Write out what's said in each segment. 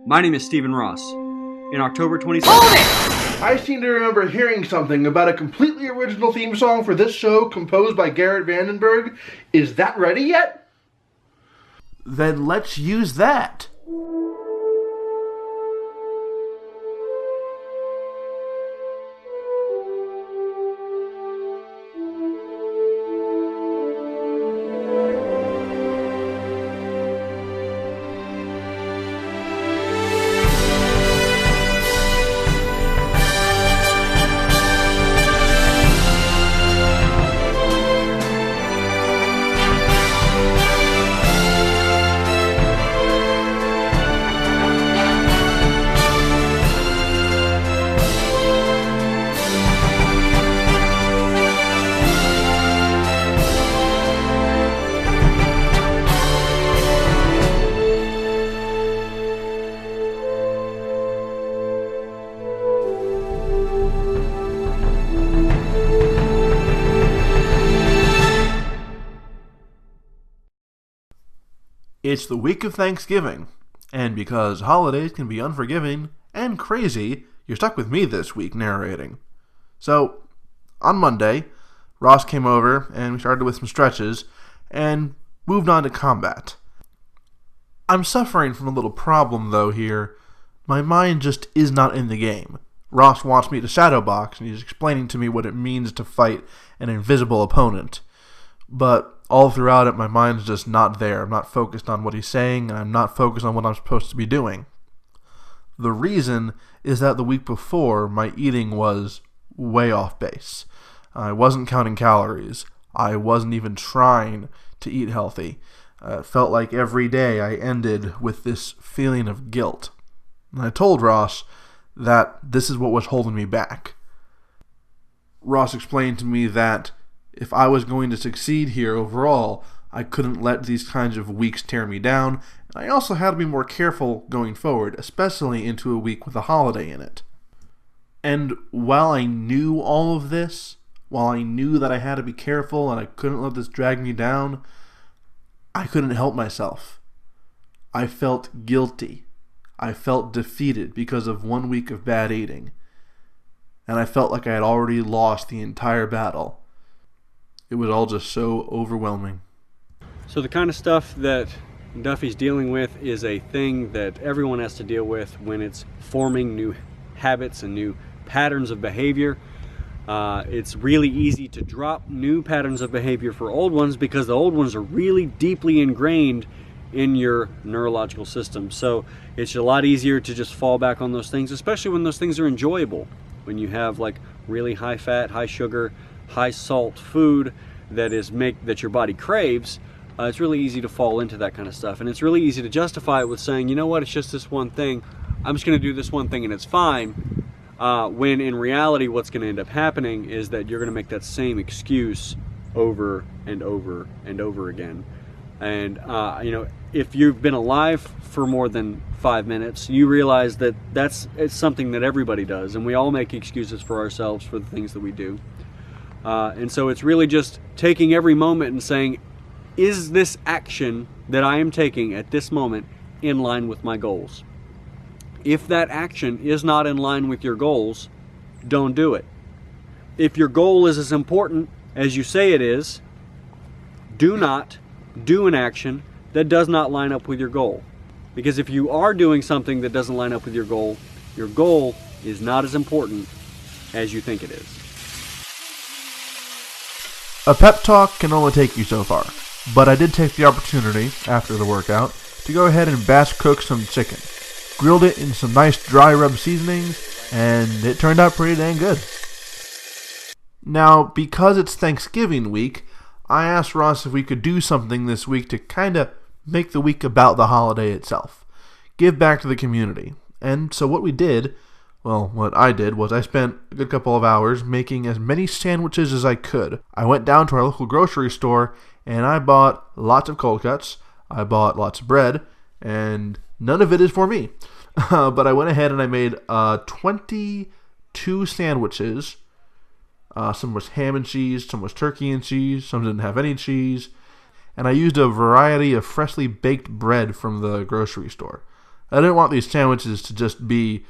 My name is Stephen Ross. In October 2017... Hold it! I seem to remember hearing something about a completely original theme song for this show composed by Garrett Vandenberg. Is that ready yet? Then let's use that. It's the week of Thanksgiving, and because holidays can be unforgiving and crazy, you're stuck with me this week narrating. So, on Monday, Ross came over and we started with some stretches and moved on to combat. I'm suffering from a little problem though here. My mind just is not in the game. Ross wants me to shadow box and he's explaining to me what it means to fight an invisible opponent. But all throughout it, my mind's just not there. I'm not focused on what he's saying, and I'm not focused on what I'm supposed to be doing. The reason is that the week before, my eating was way off base. I wasn't counting calories. I wasn't even trying to eat healthy. It felt like every day I ended with this feeling of guilt. And I told Ross that this is what was holding me back. Ross explained to me that if I was going to succeed here overall, I couldn't let these kinds of weeks tear me down, and I also had to be more careful going forward, especially into a week with a holiday in it. And while I knew all of this, while I knew that I had to be careful and I couldn't let this drag me down, I couldn't help myself. I felt guilty. I felt defeated because of 1 week of bad eating. And I felt like I had already lost the entire battle. It was all just so overwhelming. So the kind of stuff that Duffy's dealing with is a thing that everyone has to deal with when it's forming new habits and new patterns of behavior. It's really easy to drop new patterns of behavior for old ones because the old ones are really deeply ingrained in your neurological system. So it's a lot easier to just fall back on those things, especially when those things are enjoyable. When you have like really high fat, high sugar, high salt food that your body craves, it's really easy to fall into that kind of stuff. And it's really easy to justify it with saying, you know what, it's just this one thing. I'm just going to do this one thing and it's fine. When in reality, what's going to end up happening is that you're going to make that same excuse over and over and over again. And, if you've been alive for more than 5 minutes, you realize that it's something that everybody does. And we all make excuses for ourselves for the things that we do. And so it's really just taking every moment and saying, is this action that I am taking at this moment in line with my goals? If that action is not in line with your goals, don't do it. If your goal is as important as you say it is, do not do an action that does not line up with your goal. Because if you are doing something that doesn't line up with your goal is not as important as you think it is. A pep talk can only take you so far, but I did take the opportunity, after the workout, to go ahead and batch cook some chicken. Grilled it in some nice dry rub seasonings, and it turned out pretty dang good. Now, because it's Thanksgiving week, I asked Ross if we could do something this week to kinda make the week about the holiday itself. Give back to the community. And so what I did was I spent a good couple of hours making as many sandwiches as I could. I went down to our local grocery store and I bought lots of cold cuts. I bought lots of bread, and none of it is for me. But I went ahead and I made 22 sandwiches. Some was ham and cheese, some was turkey and cheese, some didn't have any cheese. And I used a variety of freshly baked bread from the grocery store. I didn't want these sandwiches to just be,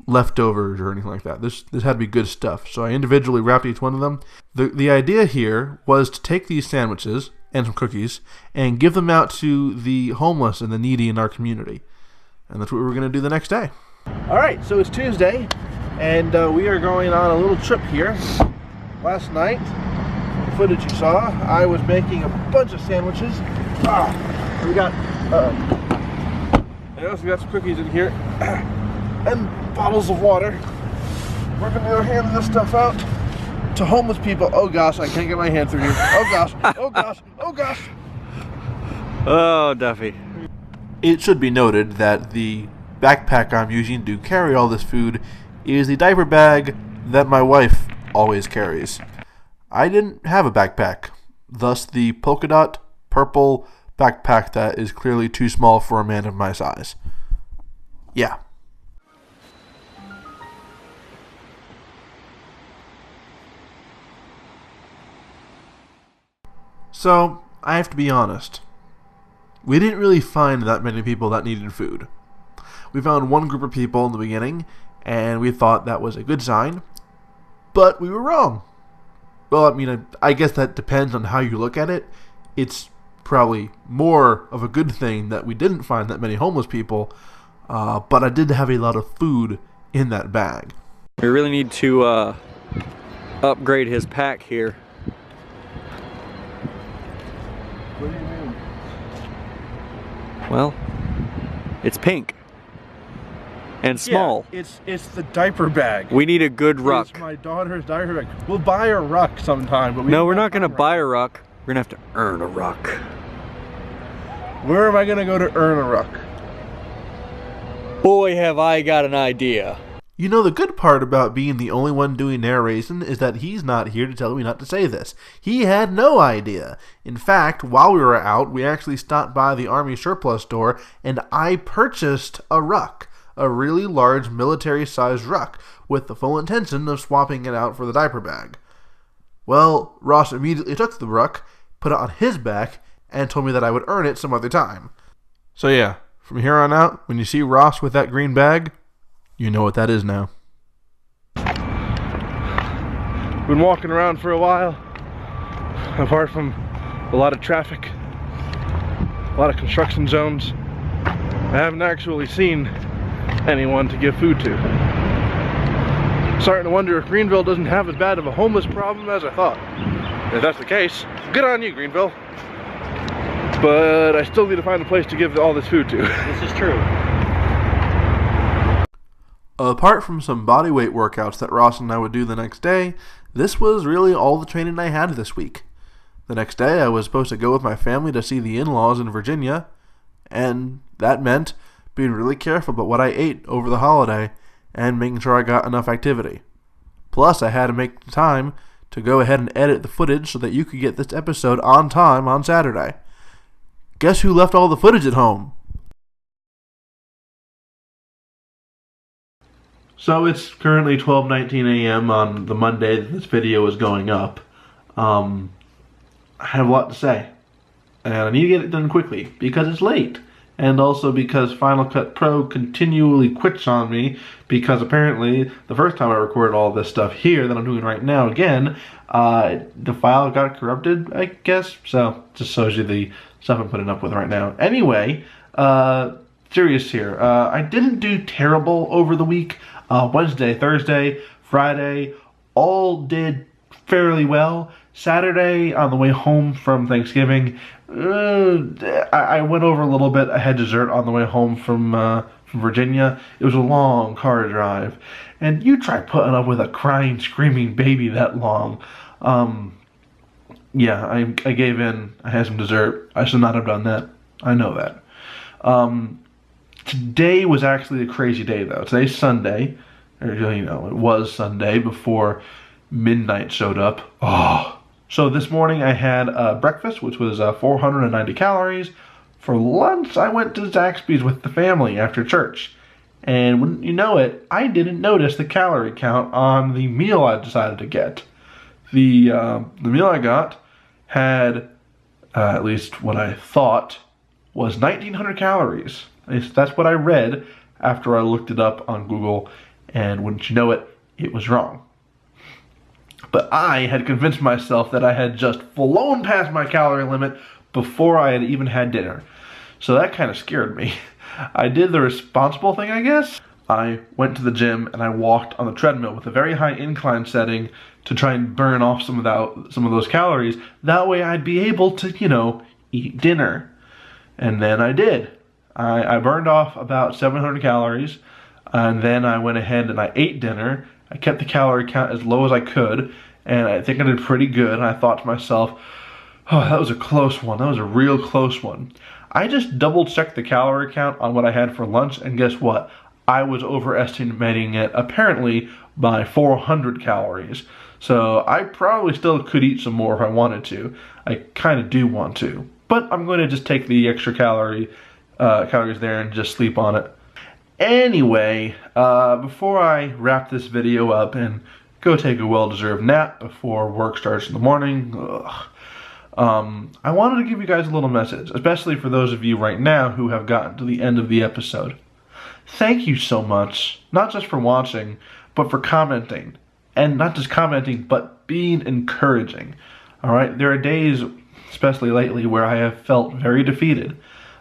leftovers or anything like that. This had to be good stuff. So I individually wrapped each one of them. The idea here was to take these sandwiches and some cookies and give them out to the homeless and the needy in our community. And that's what we were going to do the next day. All right, so it's Tuesday, and we are going on a little trip here. Last night, the footage you saw, I was making a bunch of sandwiches. We got, I also got some cookies in here, and bottles of water. We're gonna hand this stuff out to homeless people. Oh gosh, I can't get my hand through here. Oh gosh, oh gosh, oh gosh. Oh, Duffy. It should be noted that the backpack I'm using to carry all this food is the diaper bag that my wife always carries. I didn't have a backpack, thus the polka dot purple backpack that is clearly too small for a man of my size. Yeah. So, I have to be honest. We didn't really find that many people that needed food. We found one group of people in the beginning, and we thought that was a good sign, but we were wrong. Well, I mean, I guess that depends on how you look at it. It's probably more of a good thing that we didn't find that many homeless people, but I did have a lot of food in that bag. We really need to upgrade his pack here. What do you mean? Well, it's pink and small. Yeah, it's the diaper bag. We need a good ruck. It's my daughter's diaper bag. We'll buy a ruck sometime, but No, we're not going to buy a ruck. We're going to have to earn a ruck. Where am I going to go to earn a ruck? Boy, have I got an idea. You know, the good part about being the only one doing narration is that he's not here to tell me not to say this. He had no idea. In fact, while we were out, we actually stopped by the Army surplus store, and I purchased a ruck. A really large military-sized ruck, with the full intention of swapping it out for the diaper bag. Well, Ross immediately took the ruck, put it on his back, and told me that I would earn it some other time. So yeah, from here on out, when you see Ross with that green bag, you know what that is now. Been walking around for a while, apart from a lot of traffic, a lot of construction zones. I haven't actually seen anyone to give food to. Starting to wonder if Greenville doesn't have as bad of a homeless problem as I thought. If that's the case, good on you, Greenville. But I still need to find a place to give all this food to. This is true. Apart from some bodyweight workouts that Ross and I would do the next day, this was really all the training I had this week. The next day I was supposed to go with my family to see the in-laws in Virginia, and that meant being really careful about what I ate over the holiday and making sure I got enough activity. Plus, I had to make the time to go ahead and edit the footage so that you could get this episode on time on Saturday. Guess who left all the footage at home? So it's currently 12:19 a.m. on the Monday that this video is going up. I have a lot to say, and I need to get it done quickly because it's late. And also because Final Cut Pro continually quits on me because apparently the first time I recorded all this stuff here that I'm doing right now again, the file got corrupted, I guess. So just shows you the stuff I'm putting up with right now. Anyway, serious here. I didn't do terrible over the week. Wednesday, Thursday, Friday, all did fairly well. Saturday, on the way home from Thanksgiving, I went over a little bit. I had dessert on the way home from Virginia. It was a long car drive. And you try putting up with a crying, screaming baby that long. Yeah, I gave in. I had some dessert. I should not have done that. I know that. Today was actually a crazy day, though. Today's Sunday. Or, you know, it was Sunday before midnight showed up. Oh. So this morning I had breakfast, which was 490 calories. For lunch, I went to Zaxby's with the family after church. And wouldn't you know it, I didn't notice the calorie count on the meal I decided to get. The meal I got had, at least what I thought, was 1,900 calories. At least that's what I read after I looked it up on Google, and wouldn't you know it, it was wrong. But I had convinced myself that I had just flown past my calorie limit before I had even had dinner. So that kind of scared me. I did the responsible thing, I guess. I went to the gym and I walked on the treadmill with a very high incline setting to try and burn off some of those calories. That way I'd be able to, you know, eat dinner. And then I did. I burned off about 700 calories, and then I went ahead and I ate dinner. I kept the calorie count as low as I could, and I think I did pretty good. And I thought to myself, oh, that was a close one. That was a real close one. I just double-checked the calorie count on what I had for lunch, and guess what? I was overestimating it, apparently, by 400 calories. So I probably still could eat some more if I wanted to. I kind of do want to. But I'm going to just take the extra calories there and just sleep on it. Anyway, before I wrap this video up and go take a well-deserved nap before work starts in the morning, I wanted to give you guys a little message, especially for those of you right now who have gotten to the end of the episode. Thank you so much, not just for watching, but for commenting. And not just commenting, but being encouraging. Alright, there are days, especially lately, where I have felt very defeated.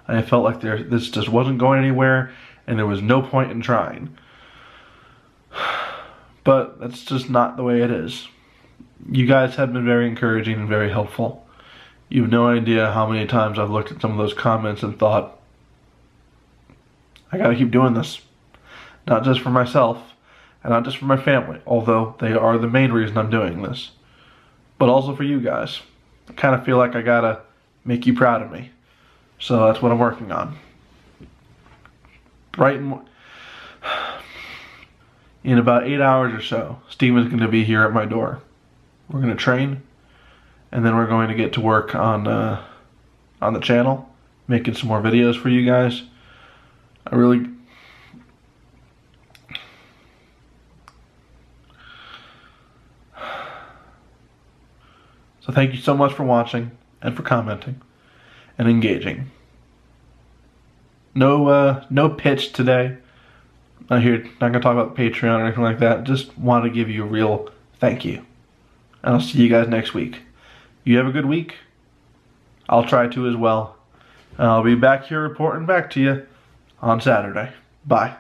I felt like this just wasn't going anywhere, and there was no point in trying. But that's just not the way it is. You guys have been very encouraging and very helpful. You have no idea how many times I've looked at some of those comments and thought, I gotta keep doing this. Not just for myself, and not just for my family, although they are the main reason I'm doing this, but also for you guys. I kind of feel like I gotta make you proud of me. So that's what I'm working on. In about 8 hours or so, Steven's going to be here at my door. We're going to train, and then we're going to get to work on the channel, making some more videos for you guys. So thank you so much for watching and for commenting and engaging. No pitch today. Not gonna talk about Patreon or anything like that. Just want to give you a real thank you. And I'll see you guys next week. You have a good week. I'll try to as well. I'll be back here reporting back to you on Saturday. Bye.